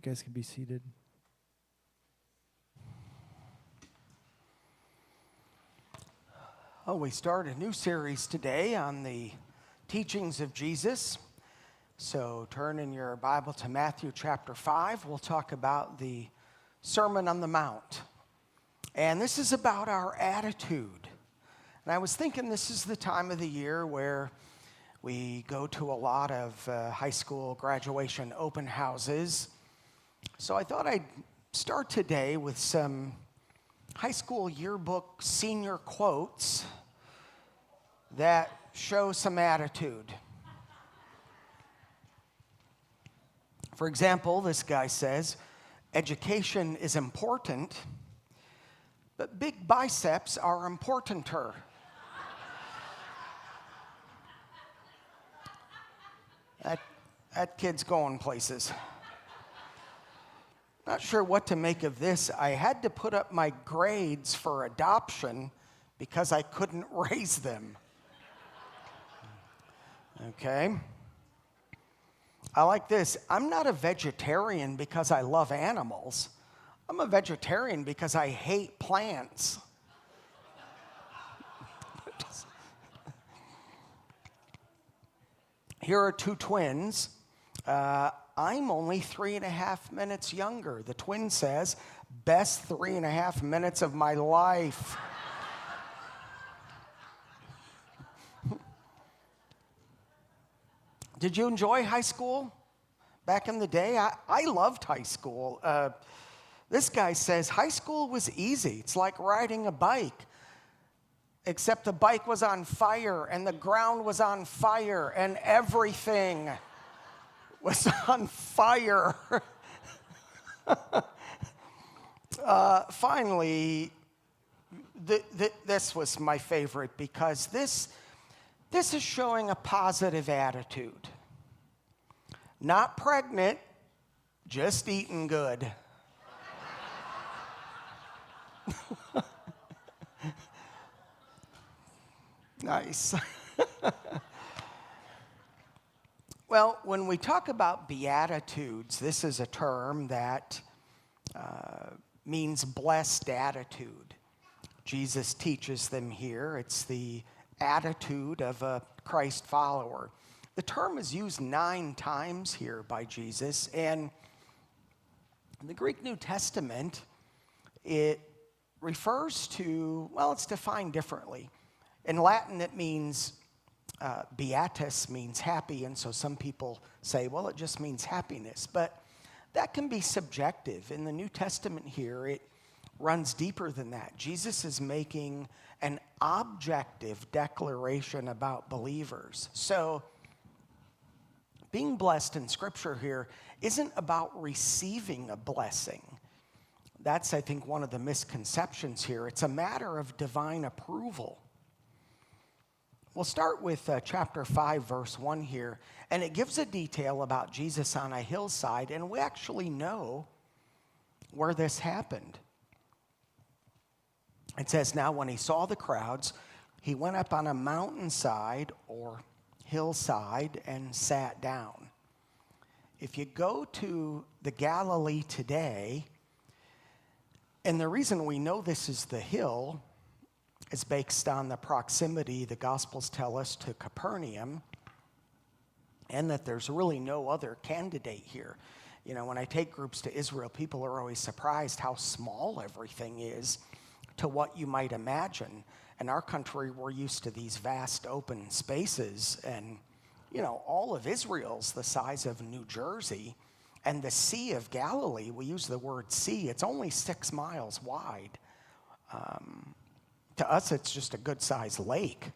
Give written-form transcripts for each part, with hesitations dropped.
You guys can be seated. Oh, we start a new series today on the teachings of Jesus. So turn in your Bible to Matthew chapter 5. We'll talk about the Sermon on the Mount. And this is about our attitude. And I was thinking this is the time of the year where we go to a lot of high school graduation open houses. So I thought I'd start today with some high school yearbook senior quotes that show some attitude. For example, this guy says, "Education is important, but big biceps are importanter." That kid's going places. Not sure what to make of this. I had to put up my grades for adoption because I couldn't raise them. Okay. I like this. I'm not a vegetarian because I love animals. I'm a vegetarian because I hate plants. Here are two twins. I'm only 3.5 minutes younger. The twin says, "Best 3.5 minutes of my life." Did you enjoy high school back in the day? I loved high school. This guy says, "High school was easy. It's like riding a bike, except the bike was on fire and the ground was on fire and everything was on fire." Finally, this was my favorite because this is showing a positive attitude. Not pregnant, just eating good. Nice. Well, when we talk about Beatitudes, this is a term that means blessed attitude. Jesus teaches them here. It's the attitude of a Christ follower. The term is used 9 times here by Jesus, and in the Greek New Testament, it refers to, well, it's defined differently. In Latin, it means beatus means happy, and so some people say, well, it just means happiness. But that can be subjective. In the New Testament here, it runs deeper than that. Jesus is making an objective declaration about believers. So being blessed in Scripture here isn't about receiving a blessing. That's, I think, one of the misconceptions here. It's a matter of divine approval. We'll start with chapter 5, verse 1 here, and it gives a detail about Jesus on a hillside, and we actually know where this happened. It says, "Now when he saw the crowds, he went up on a mountainside or hillside and sat down." If you go to the Galilee today, and the reason we know this is the hill is based on the proximity, the Gospels tell us, to Capernaum, and that there's really no other candidate here. You know, when I take groups to Israel, people are always surprised how small everything is to what you might imagine. In our country, we're used to these vast open spaces, and, you know, all of Israel's the size of New Jersey, and the Sea of Galilee, we use the word sea, it's only 6 miles wide. To us, it's just a good-sized lake,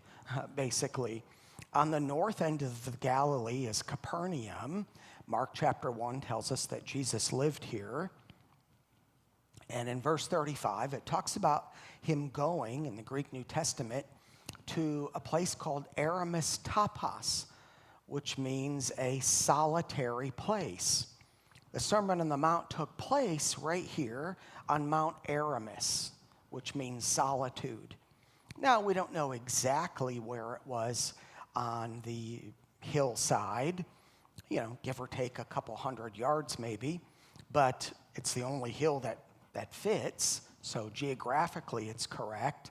basically. On the north end of the Galilee is Capernaum. Mark chapter 1 tells us that Jesus lived here. And in verse 35, it talks about him going, in the Greek New Testament, to a place called Aramis Tapas, which means a solitary place. The Sermon on the Mount took place right here on Mount Aramis, which means solitude. Now, we don't know exactly where it was on the hillside, you know, give or take a couple hundred yards maybe, but it's the only hill that fits, so geographically it's correct.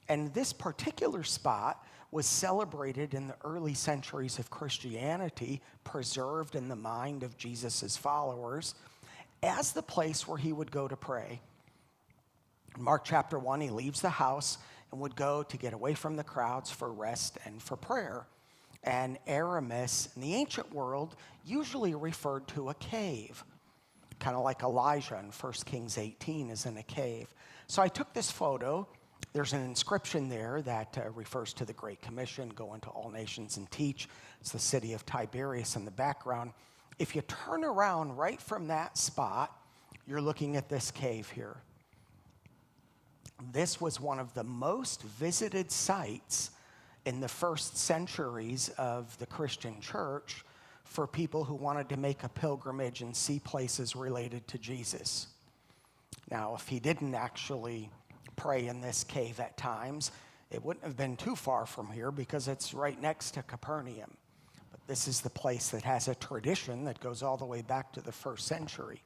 And this particular spot was celebrated in the early centuries of Christianity, preserved in the mind of Jesus' followers, as the place where he would go to pray. In Mark chapter 1, he leaves the house and would go to get away from the crowds for rest and for prayer. And Aramis, in the ancient world, usually referred to a cave, kind of like Elijah in 1 Kings 18 is in a cave. So I took this photo. There's an inscription there that refers to the Great Commission, go into all nations and teach. It's the city of Tiberias in the background. If you turn around right from that spot, you're looking at this cave here. This was one of the most visited sites in the first centuries of the Christian church for people who wanted to make a pilgrimage and see places related to Jesus. Now, if he didn't actually pray in this cave at times, it wouldn't have been too far from here because it's right next to Capernaum. But this is the place that has a tradition that goes all the way back to the first century.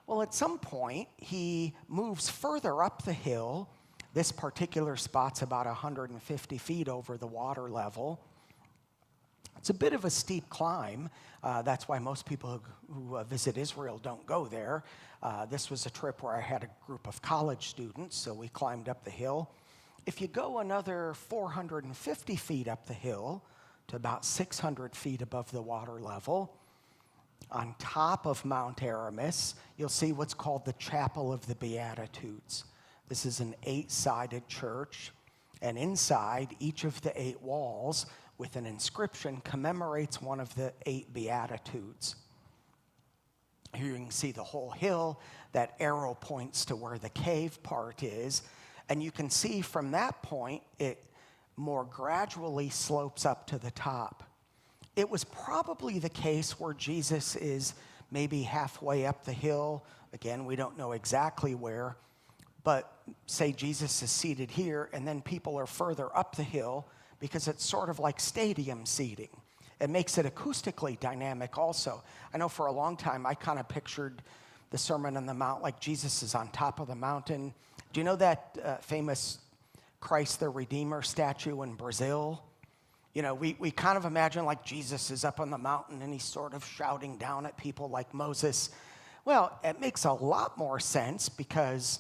Well, at some point, he moves further up the hill. This particular spot's about 150 feet over the water level. It's a bit of a steep climb. That's why most people who visit Israel don't go there. This was a trip where I had a group of college students, so we climbed up the hill. If you go another 450 feet up the hill to about 600 feet above the water level, on top of Mount Aramis, you'll see what's called the Chapel of the Beatitudes. This is an 8-sided church, and inside each of the 8 walls, with an inscription, commemorates one of the 8 Beatitudes. Here you can see the whole hill. That arrow points to where the cave part is, and you can see from that point, it more gradually slopes up to the top. It was probably the case where Jesus is maybe halfway up the hill. Again, we don't know exactly where, but say Jesus is seated here, and then people are further up the hill because it's sort of like stadium seating. It makes it acoustically dynamic also. I know for a long time I kind of pictured the Sermon on the Mount like Jesus is on top of the mountain. Do you know that famous Christ the Redeemer statue in Brazil? You know, we kind of imagine like Jesus is up on the mountain and he's sort of shouting down at people like Moses. Well, it makes a lot more sense because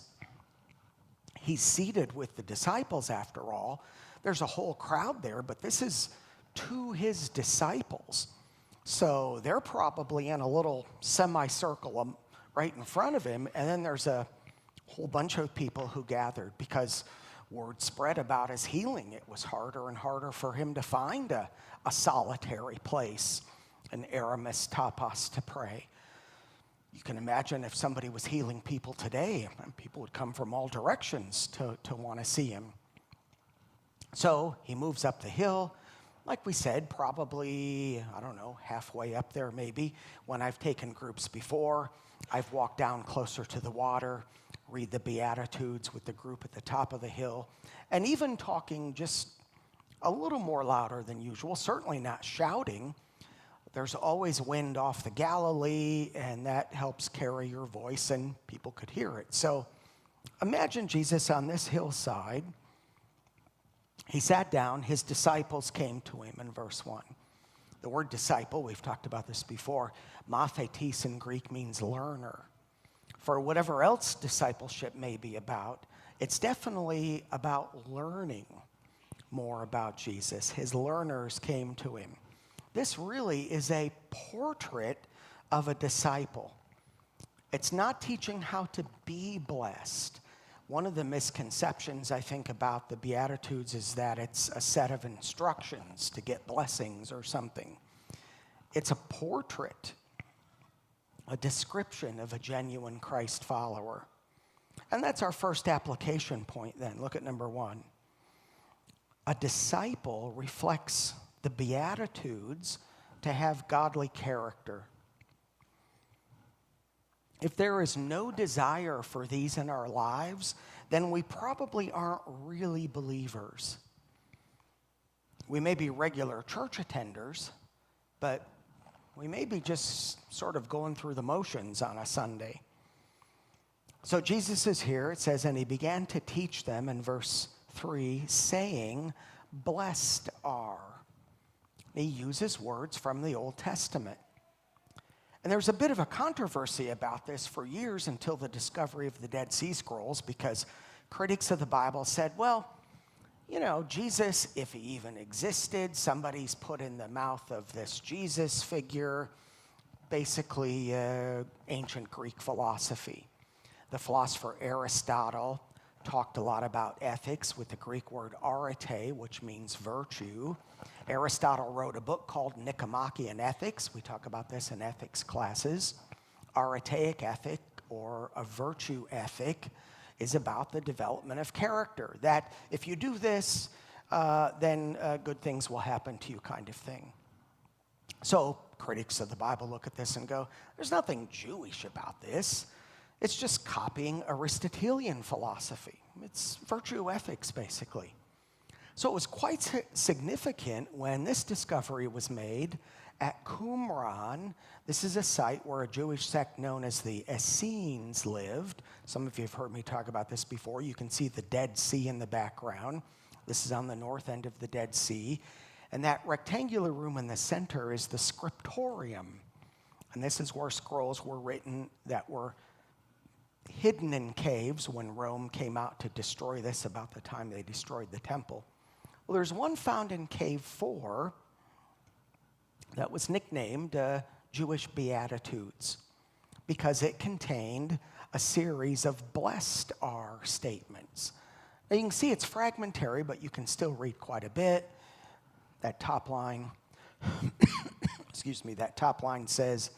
he's seated with the disciples after all. There's a whole crowd there, but this is to his disciples. So they're probably in a little semicircle right in front of him, and then there's a whole bunch of people who gathered because word spread about his healing. It was harder and harder for him to find a solitary place, an Aramis tapas to pray. You can imagine if somebody was healing people today, people would come from all directions to want to see him. So he moves up the hill, like we said, probably, I don't know, halfway up there maybe. When I've taken groups before, I've walked down closer to the water, read the Beatitudes with the group at the top of the hill, and even talking just a little more louder than usual, certainly not shouting. There's always wind off the Galilee, and that helps carry your voice, and people could hear it. So imagine Jesus on this hillside. He sat down, his disciples came to him in verse 1. The word disciple, we've talked about this before, mathetes in Greek means learner. For whatever else discipleship may be about, it's definitely about learning more about Jesus. His learners came to him. This really is a portrait of a disciple. It's not teaching how to be blessed. One of the misconceptions, I think, about the Beatitudes is that it's a set of instructions to get blessings or something. It's a portrait, a description of a genuine Christ follower. And that's our first application point then. Look at number 1. A disciple reflects the Beatitudes to have godly character. If there is no desire for these in our lives, then we probably aren't really believers. We may be regular church attenders, but We may be just sort of going through the motions on a Sunday. So Jesus is here. It says, and he began to teach them in verse 3, saying, blessed are. He uses words from the Old Testament. And there's a bit of a controversy about this for years until the discovery of the Dead Sea Scrolls, because critics of the Bible said, well, you know, Jesus, if he even existed, somebody's put in the mouth of this Jesus figure, basically ancient Greek philosophy. The philosopher Aristotle talked a lot about ethics with the Greek word arete, which means virtue. Aristotle wrote a book called Nicomachean Ethics. We talk about this in ethics classes. Aretaic ethic, or a virtue ethic, is about the development of character. That if you do this, then good things will happen to you, kind of thing. So critics of the Bible look at this and go, there's nothing Jewish about this. It's just copying Aristotelian philosophy. It's virtue ethics, basically. So it was quite significant when this discovery was made at Qumran. This is a site where a Jewish sect known as the Essenes lived. Some of you have heard me talk about this before. You can see the Dead Sea in the background. This is on the north end of the Dead Sea. And that rectangular room in the center is the scriptorium. And this is where scrolls were written that were hidden in caves when Rome came out to destroy this about the time they destroyed the temple. Well, there's one found in Cave 4 that was nicknamed Jewish Beatitudes because it contained a series of blessed are statements. Now you can see it's fragmentary, but you can still read quite a bit. That top line, excuse me, that top line says,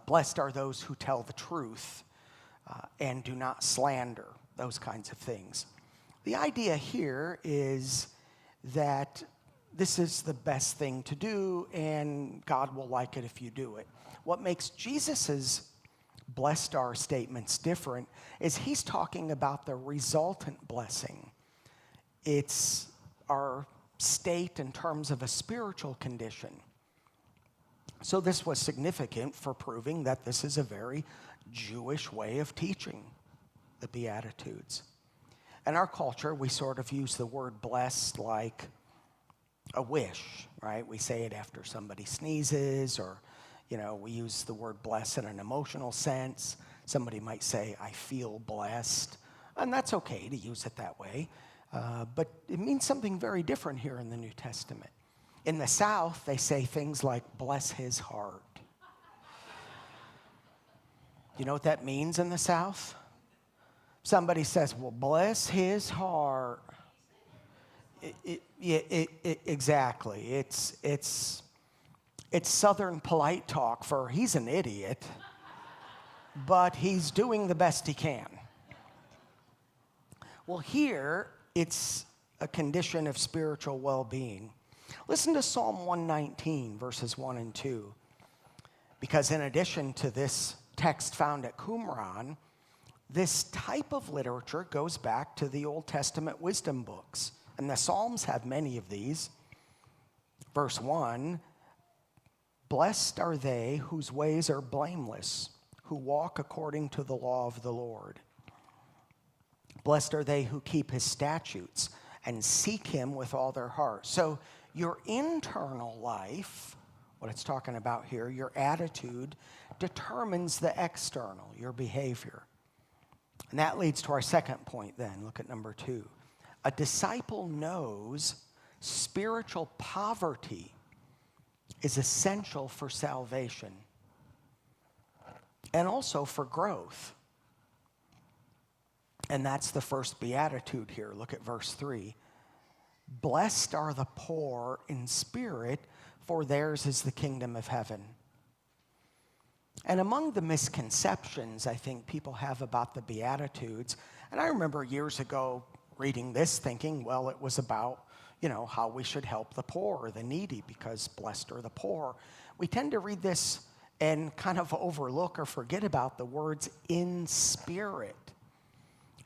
blessed are those who tell the truth and do not slander, those kinds of things. The idea here is that this is the best thing to do, and God will like it if you do it. What makes Jesus's blessed are statements different is he's talking about the resultant blessing. It's our state in terms of a spiritual condition. So this was significant for proving that this is a very Jewish way of teaching the Beatitudes. In our culture, we sort of use the word blessed like a wish, right? We say it after somebody sneezes, or, you know, we use the word blessed in an emotional sense. Somebody might say, I feel blessed, and that's okay to use it that way. But it means something very different here in the New Testament. In the South, they say things like, bless his heart. You know what that means in the South? Somebody says, well, bless his heart. Exactly. It's Southern polite talk for he's an idiot, but he's doing the best he can. Well, here, it's a condition of spiritual well-being. Listen to Psalm 119, verses 1 and 2. Because in addition to this text found at Qumran, this type of literature goes back to the Old Testament wisdom books. And the Psalms have many of these. Verse 1, blessed are they whose ways are blameless, who walk according to the law of the Lord. Blessed are they who keep his statutes and seek him with all their heart. So your internal life, what it's talking about here, your attitude, determines the external, your behavior. And that leads to our second point then. Look at number 2. A disciple knows spiritual poverty is essential for salvation and also for growth. And that's the first beatitude here. Look at verse 3. Blessed are the poor in spirit, for theirs is the kingdom of heaven. And among the misconceptions I think people have about the Beatitudes, and I remember years ago reading this thinking, well, it was about, you know, how we should help the poor or the needy because blessed are the poor. We tend to read this and kind of overlook or forget about the words in spirit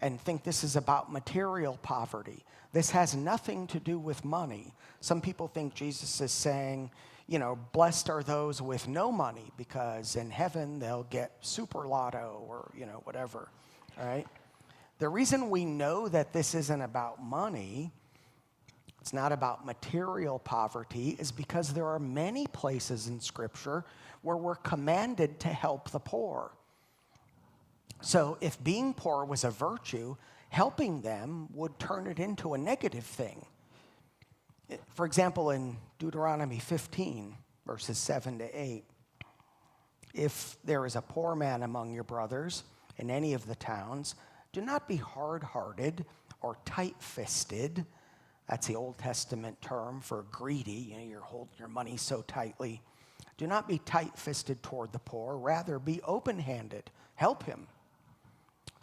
and think this is about material poverty. This has nothing to do with money. Some people think Jesus is saying, blessed are those with no money because in heaven they'll get super lotto or, whatever, all right? The reason we know that this isn't about money, it's not about material poverty, is because there are many places in Scripture where we're commanded to help the poor. So if being poor was a virtue, helping them would turn it into a negative thing. For example, in Deuteronomy 15, verses 7 to 8, if there is a poor man among your brothers in any of the towns, do not be hard-hearted or tight-fisted. That's the Old Testament term for greedy. You're holding your money so tightly. Do not be tight-fisted toward the poor. Rather, be open-handed. Help him.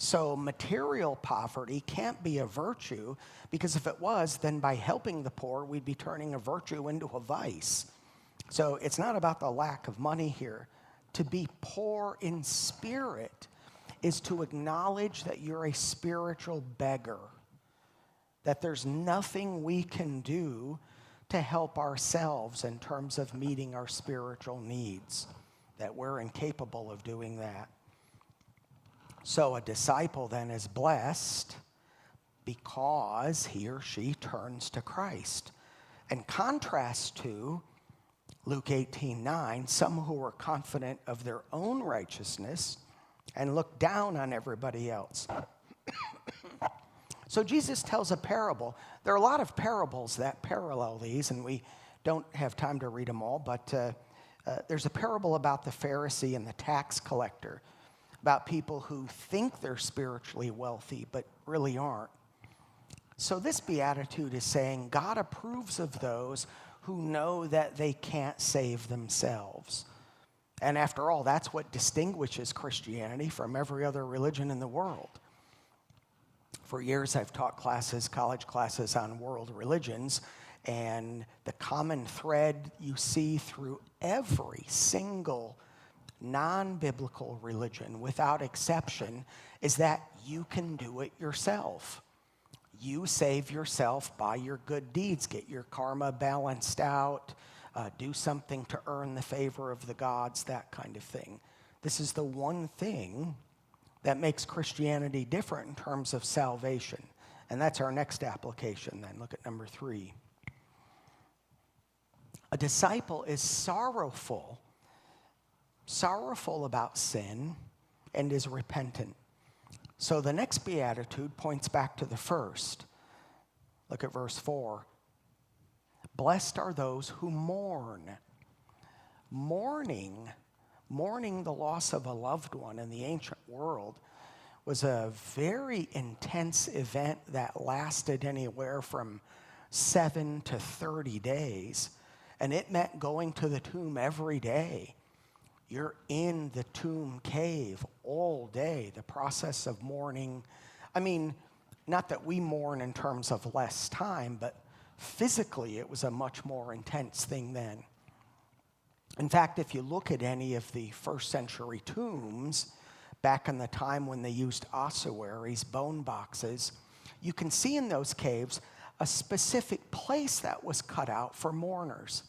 So material poverty can't be a virtue, because if it was, then by helping the poor, we'd be turning a virtue into a vice. So it's not about the lack of money here. To be poor in spirit is to acknowledge that you're a spiritual beggar, that there's nothing we can do to help ourselves in terms of meeting our spiritual needs, that we're incapable of doing that. So a disciple then is blessed because he or she turns to Christ. In contrast to Luke 18:9, some who are confident of their own righteousness and look down on everybody else. So Jesus tells a parable. There are a lot of parables that parallel these, and we don't have time to read them all, but there's a parable about the Pharisee and the tax collector, about people who think they're spiritually wealthy but really aren't. So this beatitude is saying God approves of those who know that they can't save themselves. And after all, that's what distinguishes Christianity from every other religion in the world. For years, I've taught classes, college classes on world religions, and the common thread you see through every single non-biblical religion, without exception, is that you can do it yourself. You save yourself by your good deeds. Get your karma balanced out. Do something to earn the favor of the gods, that kind of thing. This is the one thing that makes Christianity different in terms of salvation. And that's our next application then. Look at number 3. A disciple is sorrowful about sin and is repentant. So the next beatitude points back to the first. Look at verse 4. Blessed are those who mourn. Mourning the loss of a loved one in the ancient world was a very intense event that lasted anywhere from 7 to 30 days. And it meant going to the tomb every day. You're in the tomb cave all day. The process of mourning, not that we mourn in terms of less time, but physically it was a much more intense thing then. In fact, if you look at any of the first century tombs, back in the time when they used ossuaries, bone boxes, you can see in those caves a specific place that was cut out for mourners.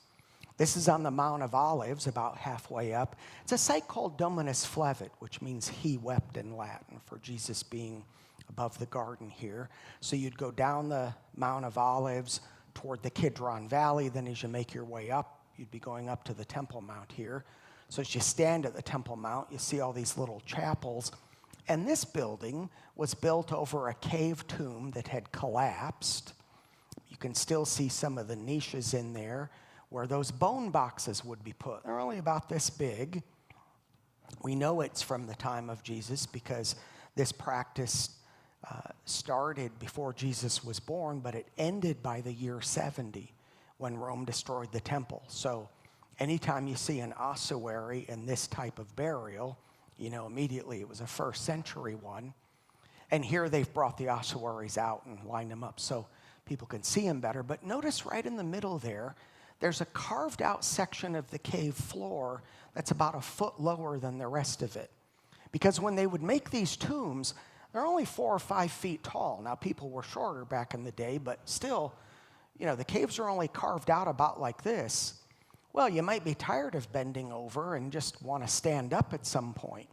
This is on the Mount of Olives, about halfway up. It's a site called Dominus Flevit, which means he wept in Latin, for Jesus being above the garden here. So you'd go down the Mount of Olives toward the Kidron Valley. Then as you make your way up, you'd be going up to the Temple Mount here. So as you stand at the Temple Mount, you see all these little chapels. And this building was built over a cave tomb that had collapsed. You can still see some of the niches in there where those bone boxes would be put. They're only about this big. We know it's from the time of Jesus because this practice started before Jesus was born, but it ended by the year 70 when Rome destroyed the temple. So anytime you see an ossuary in this type of burial, you know immediately it was a first century one. And here they've brought the ossuaries out and lined them up so people can see them better. But notice right in the middle there's a carved out section of the cave floor that's about a foot lower than the rest of it. Because when they would make these tombs, they're only 4 or 5 feet tall. Now, people were shorter back in the day, but still, the caves are only carved out about like this. Well, you might be tired of bending over and just want to stand up at some point.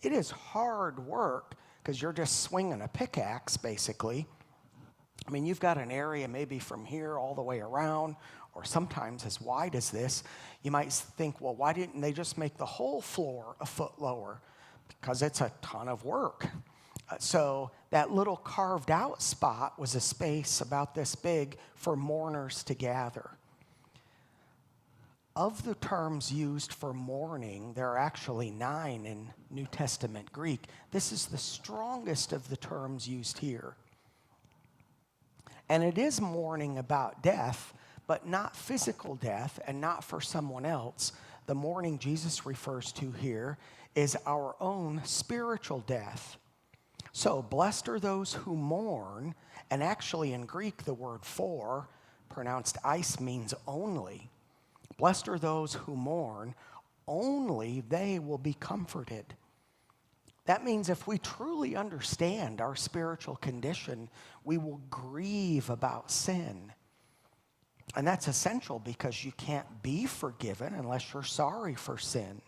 It is hard work because you're just swinging a pickaxe, basically. I mean, you've got an area maybe from here all the way around, or sometimes as wide as this. You might think, well, why didn't they just make the whole floor a foot lower? Because it's a ton of work. So that little carved out spot was a space about this big for mourners to gather. Of the terms used for mourning, there are actually 9 in New Testament Greek. This is the strongest of the terms used here. And it is mourning about death, but not physical death and not for someone else. The mourning Jesus refers to here is our own spiritual death. So, blessed are those who mourn, and actually in Greek the word for, pronounced eis, means only. Blessed are those who mourn, only they will be comforted. That means if we truly understand our spiritual condition, we will grieve about sin. And that's essential because you can't be forgiven unless you're sorry for sin.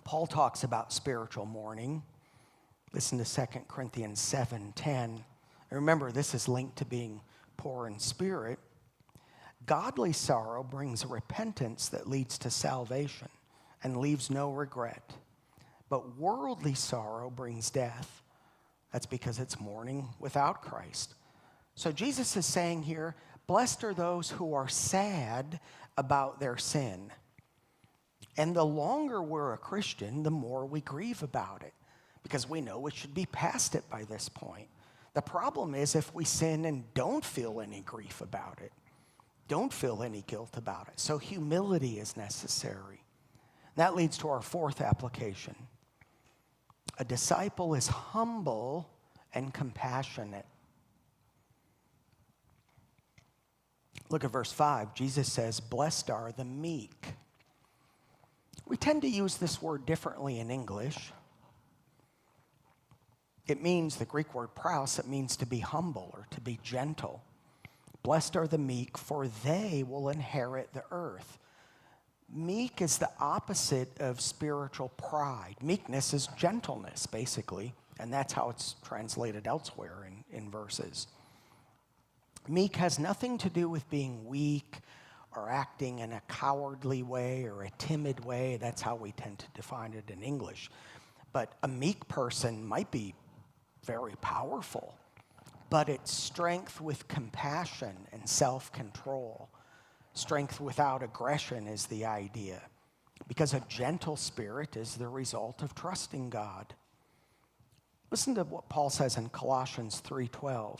Paul talks about spiritual mourning. Listen to 2 Corinthians 7:10. And remember, this is linked to being poor in spirit. Godly sorrow brings repentance that leads to salvation and leaves no regret. But worldly sorrow brings death. That's because it's mourning without Christ. So Jesus is saying here, blessed are those who are sad about their sin. And the longer we're a Christian, the more we grieve about it, because we know we should be past it by this point. The problem is if we sin and don't feel any grief about it, don't feel any guilt about it. So humility is necessary. That leads to our 4th application. A disciple is humble and compassionate. Look at verse 5. Jesus says, blessed are the meek. We tend to use this word differently in English. It means, the Greek word praus, it means to be humble or to be gentle. Blessed are the meek, for they will inherit the earth. Meek is the opposite of spiritual pride. Meekness is gentleness, basically, and that's how it's translated elsewhere in verses. Meek has nothing to do with being weak or acting in a cowardly way or a timid way. That's how we tend to define it in English. But a meek person might be very powerful, but it's strength with compassion and self-control. Strength without aggression is the idea, because a gentle spirit is the result of trusting God. Listen to what Paul says in Colossians 3:12.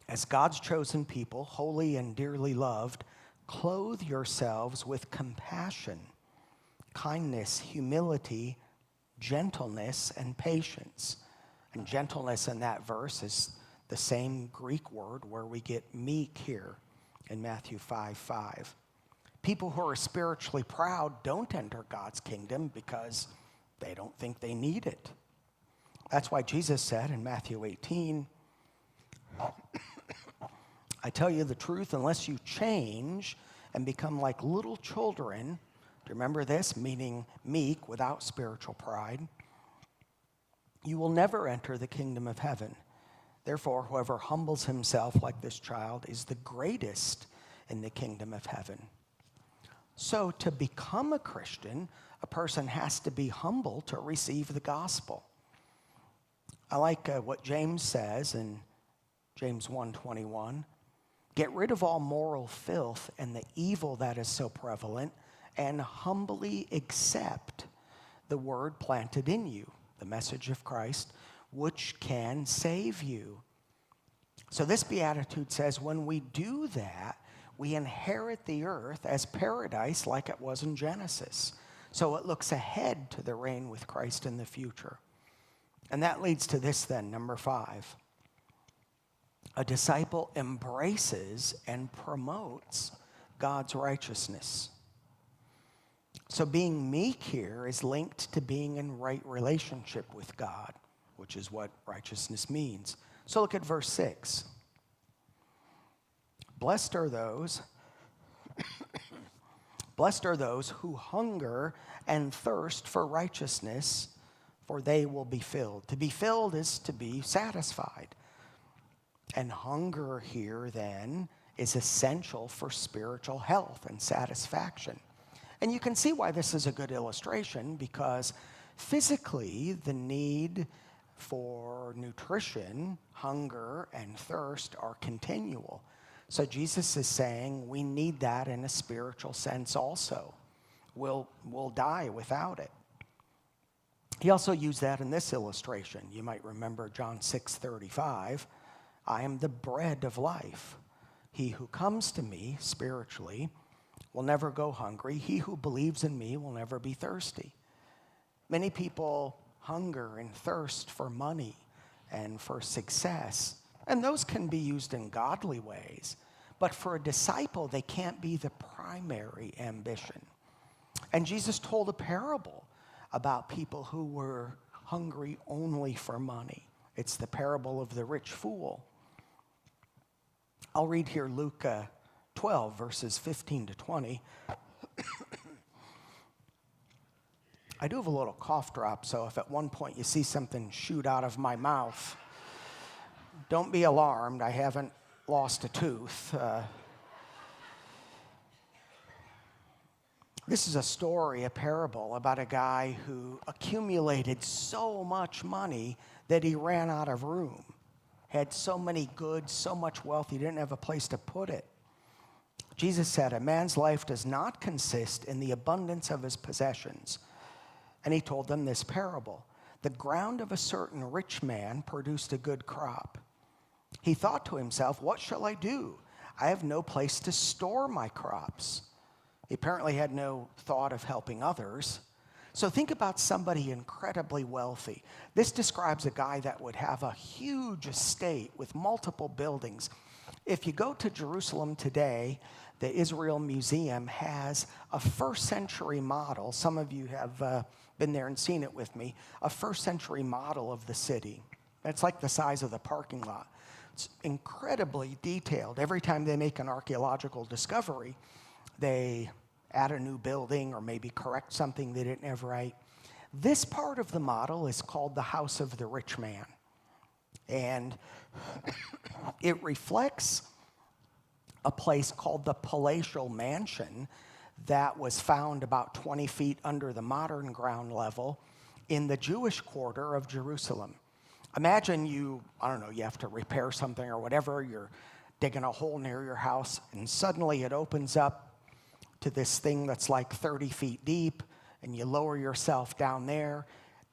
As God's chosen people, holy and dearly loved, clothe yourselves with compassion, kindness, humility, gentleness, and patience. And gentleness in that verse is the same Greek word where we get meek here in Matthew 5:5. People who are spiritually proud don't enter God's kingdom because they don't think they need it. That's why Jesus said in Matthew 18, I tell you the truth, unless you change and become like little children, do you remember this? Meaning meek without spiritual pride, you will never enter the kingdom of heaven. Therefore, whoever humbles himself like this child is the greatest in the kingdom of heaven. So to become a Christian, a person has to be humble to receive the gospel. I like what James says in James 1:21. Get rid of all moral filth and the evil that is so prevalent, and humbly accept the word planted in you, the message of Christ, which can save you. So this beatitude says when we do that, we inherit the earth as paradise like it was in Genesis. So it looks ahead to the reign with Christ in the future. And that leads to this then, number 5. A disciple embraces and promotes God's righteousness. So being meek here is linked to being in right relationship with God, which is what righteousness means. So look at verse 6. Blessed are those Blessed are those who hunger and thirst for righteousness, for they will be filled. To be filled is to be satisfied. And hunger here, then, is essential for spiritual health and satisfaction. And you can see why this is a good illustration, because physically, the need for nutrition, hunger, and thirst are continual. So Jesus is saying we need that in a spiritual sense also. We'll die without it. He also used that in this illustration. You might remember John 6:35. I am the bread of life. He who comes to me spiritually will never go hungry. He who believes in me will never be thirsty. Many people hunger and thirst for money and for success, and those can be used in godly ways. But for a disciple, they can't be the primary ambition. And Jesus told a parable about people who were hungry only for money. It's the parable of the rich fool. I'll read here Luke 12, verses 15 to 20. I do have a little cough drop, so if at one point you see something shoot out of my mouth, don't be alarmed. I haven't lost a tooth. This is a story, a parable about a guy who accumulated so much money that he ran out of room. Had so many goods, so much wealth, he didn't have a place to put it. Jesus said, a man's life does not consist in the abundance of his possessions. And he told them this parable. The ground of a certain rich man produced a good crop. He thought to himself, what shall I do? I have no place to store my crops. He apparently had no thought of helping others. So think about somebody incredibly wealthy. This describes a guy that would have a huge estate with multiple buildings. If you go to Jerusalem today, the Israel Museum has a first century model. Some of you have been there and seen it with me. A first century model of the city. It's like the size of the parking lot. It's incredibly detailed. Every time they make an archaeological discovery, they add a new building or maybe correct something they didn't have right. This part of the model is called the House of the Rich Man. And it reflects a place called the Palatial Mansion that was found about 20 feet under the modern ground level in the Jewish quarter of Jerusalem. Imagine you have to repair something or whatever, you're digging a hole near your house, and suddenly it opens up to this thing that's like 30 feet deep, and you lower yourself down there,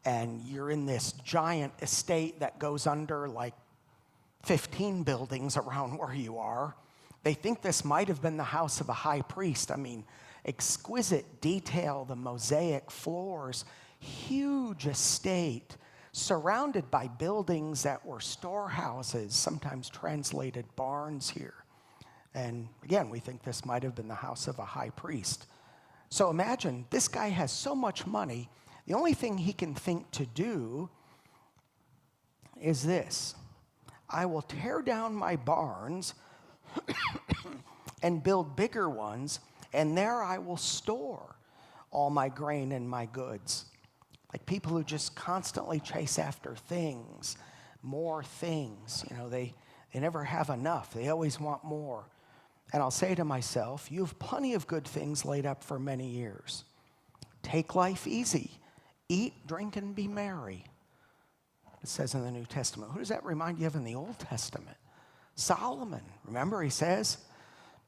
and you're in this giant estate that goes under like 15 buildings around where you are. They think this might have been the house of a high priest. I mean, exquisite detail, the mosaic floors, huge estate, surrounded by buildings that were storehouses, sometimes translated barns here. And again, we think this might have been the house of a high priest. So imagine, this guy has so much money, the only thing he can think to do is this: I will tear down my barns and build bigger ones, and there I will store all my grain and my goods. Like people who just constantly chase after things, more things. They never have enough. They always want more. And I'll say to myself, you have plenty of good things laid up for many years. Take life easy. Eat, drink, and be merry. It says in the New Testament. Who does that remind you of in the Old Testament? Solomon. Remember, he says,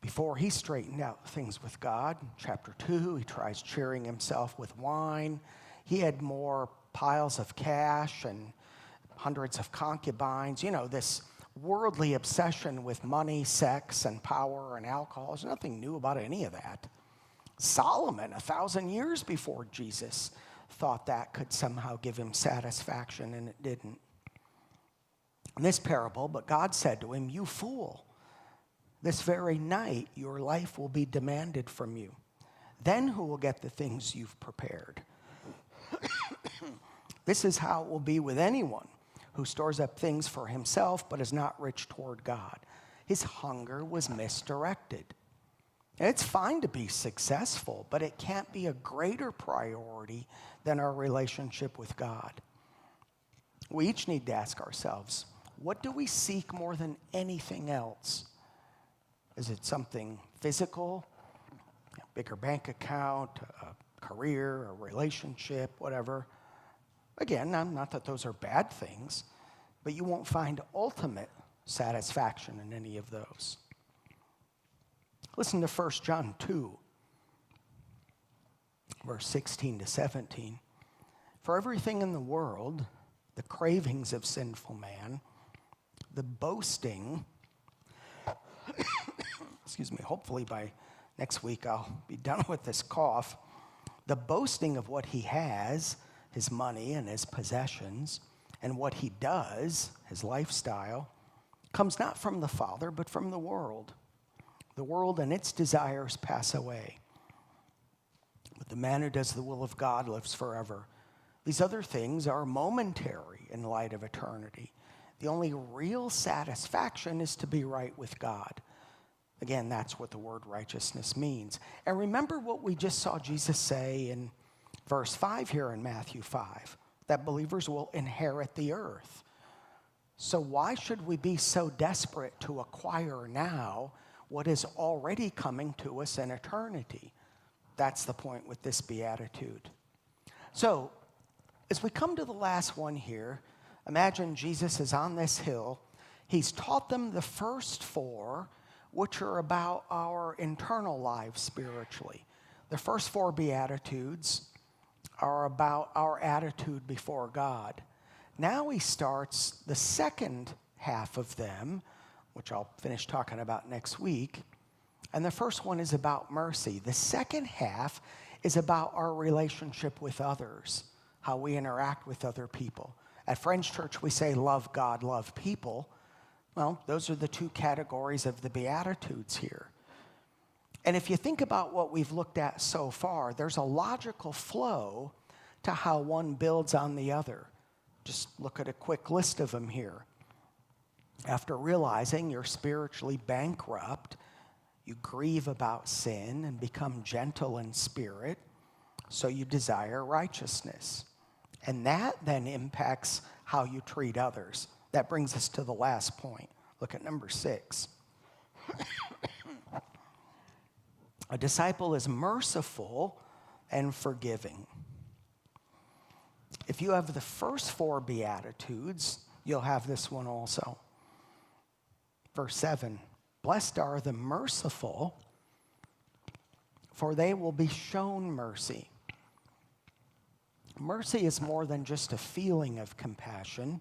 before he straightened out things with God, chapter 2, he tries cheering himself with wine. He had more piles of cash and hundreds of concubines. This worldly obsession with money, sex, and power and alcohol. There's nothing new about any of that. Solomon, 1,000 years before Jesus, thought that could somehow give him satisfaction, and it didn't. In this parable, but God said to him, you fool, this very night your life will be demanded from you. Then who will get the things you've prepared? This is how it will be with anyone who stores up things for himself but is not rich toward God. His hunger was misdirected. It's fine to be successful, but it can't be a greater priority than our relationship with God. We each need to ask ourselves, what do we seek more than anything else? Is it something physical, a bigger bank account, a career, a relationship, whatever? Again, not that those are bad things, but you won't find ultimate satisfaction in any of those. Listen to 1 John 2, verse 16 to 17. For everything in the world, the cravings of sinful man, the boasting, excuse me, hopefully by next week I'll be done with this cough, the boasting of what he has, his money and his possessions, and what he does, his lifestyle, comes not from the Father, but from the world. The world and its desires pass away, but the man who does the will of God lives forever. These other things are momentary in light of eternity. The only real satisfaction is to be right with God. Again, that's what the word righteousness means. And remember what we just saw Jesus say in verse 5 here in Matthew 5, that believers will inherit the earth. So why should we be so desperate to acquire now what is already coming to us in eternity? That's the point with this beatitude. So, as we come to the last one here, imagine Jesus is on this hill. He's taught them the first four, which are about our internal lives spiritually. The first four beatitudes are about our attitude before God. Now he starts the second half of them, which I'll finish talking about next week. And the first one is about mercy. The second half is about our relationship with others, how we interact with other people. At Friends Church, we say love God, love people. Well, those are the two categories of the Beatitudes here. And if you think about what we've looked at so far, there's a logical flow to how one builds on the other. Just look at a quick list of them here. After realizing you're spiritually bankrupt, you grieve about sin and become gentle in spirit, so you desire righteousness. And that then impacts how you treat others. That brings us to the last point. Look at number 6. A disciple is merciful and forgiving. If you have the first 4 Beatitudes, you'll have this one also. Verse 7, blessed are the merciful, for they will be shown mercy. Mercy is more than just a feeling of compassion.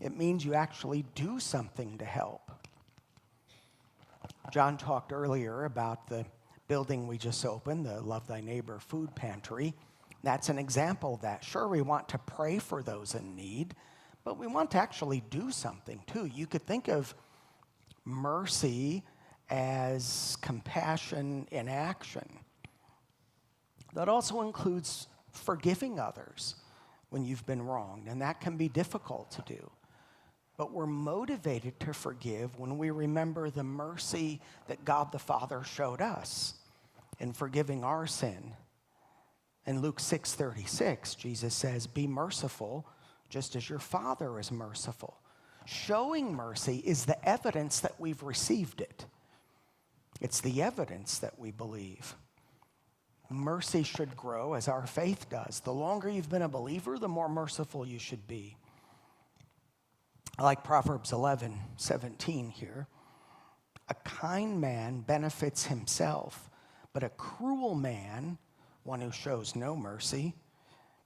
It means you actually do something to help. John talked earlier about the building we just opened, the Love Thy Neighbor food pantry. That's an example of that. Sure, we want to pray for those in need, but we want to actually do something too. You could think of mercy as compassion in action. That also includes forgiving others when you've been wronged, and that can be difficult to do. But we're motivated to forgive when we remember the mercy that God the Father showed us in forgiving our sin. In Luke 6:36, Jesus says, be merciful just as your Father is merciful. Showing mercy is the evidence that we've received it. It's the evidence that we believe. Mercy should grow as our faith does. The longer you've been a believer, the more merciful you should be. I like Proverbs 11:17 here. A kind man benefits himself, but a cruel man, one who shows no mercy,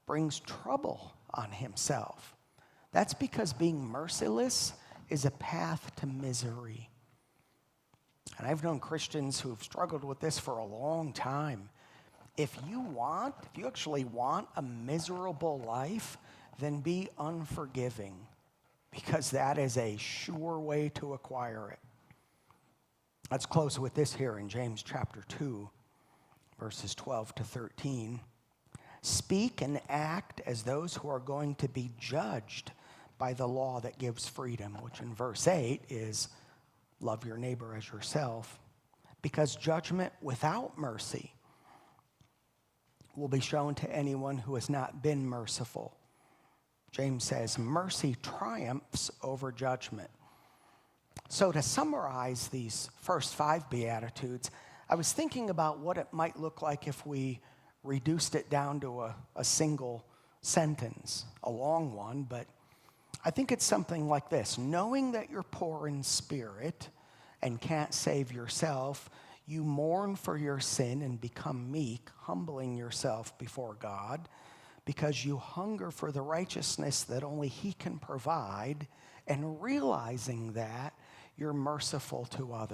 brings trouble on himself. That's because being merciless is a path to misery. And I've known Christians who've struggled with this for a long time. If you actually want a miserable life, then be unforgiving, because that is a sure way to acquire it. Let's close with this here in James chapter 2, verses 12 to 13. Speak and act as those who are going to be judged by the law that gives freedom, which in verse 8 is love your neighbor as yourself. because judgment without mercy will be shown to anyone who has not been merciful. James says, mercy triumphs over judgment. So to summarize these first 5 Beatitudes, I was thinking about what it might look like if we reduced it down to a single sentence, a long one, but I think it's something like this. Knowing that you're poor in spirit and can't save yourself, you mourn for your sin and become meek, humbling yourself before God, because you hunger for the righteousness that only He can provide, and realizing that, you're merciful to others.